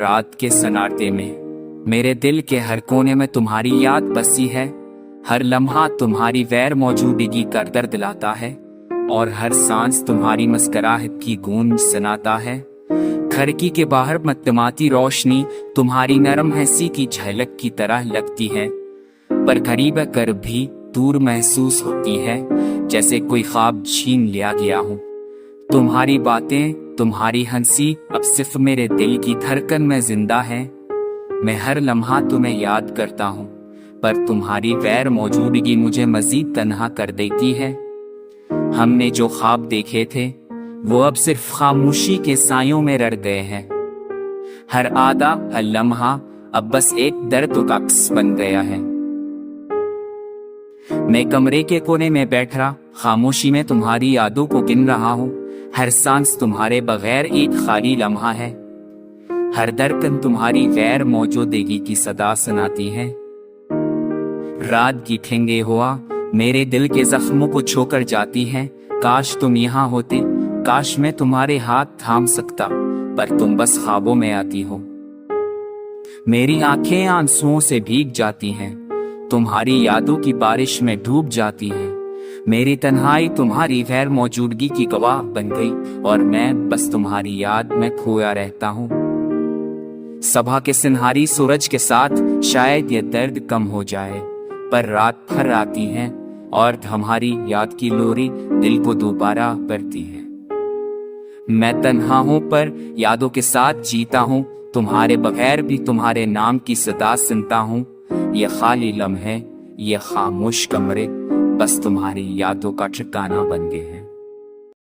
रात के सन्नाटे में मेरे दिल के हर कोने में तुम्हारी याद बसी है। हर लम्हा तुम्हारी गैर मौजूदगी का दर्द दिलाता है और हर सांस तुम्हारी मुस्कुराहट की गूंज सुनाता है। खिड़की के बाहर मटमटाती रोशनी तुम्हारी नरम हंसी की झलक की तरह लगती है, पर करीब कर भी दूर महसूस होती है, जैसे कोई ख्वाब छीन लिया गया हो। तुम्हारी बातें, तुम्हारी हंसी अब सिर्फ मेरे दिल की धड़कन में जिंदा है। मैं हर लम्हा तुम्हें याद करता हूँ, पर तुम्हारी गैर मौजूदगी मुझे मजीद तन्हा कर देती है। हमने जो ख्वाब देखे थे वो अब सिर्फ खामोशी के सायों में रह गए हैं। हर आधा हर लम्हा अब बस एक दर्द का अक्स बन गया है। मैं कमरे के कोने में बैठा खामोशी में तुम्हारी यादों को गिन रहा हूँ। हर सांस तुम्हारे बगैर एक खाली लम्हा है। हर धड़कन तुम्हारी गैर मौजूदगी की सदा सुनाती है। रात की ठेंगे हुआ मेरे दिल के जख्मों को छोकर जाती है। काश तुम यहाँ होते, काश मैं तुम्हारे हाथ थाम सकता, पर तुम बस ख्वाबों में आती हो। मेरी आंखें आंसुओं से भीग जाती हैं, तुम्हारी यादों की बारिश में डूब जाती है। मेरी तन्हाई तुम्हारी गैर मौजूदगी की गवाह बन गई और मैं बस तुम्हारी याद में खोया रहता हूँ। सुबह के सुनहरी सूरज के साथ शायद ये दर्द कम हो जाए, पर रात भर आती है और हमारी याद की लोरी दिल को दोबारा भरती है। मैं तन्हा हूँ पर यादों के साथ जीता हूँ, तुम्हारे बगैर भी तुम्हारे नाम की सदा सुनता हूँ। ये खाली लम्हे, ये खामोश कमरे बस तुम्हारी यादों का ठिकाना बन गए हैं।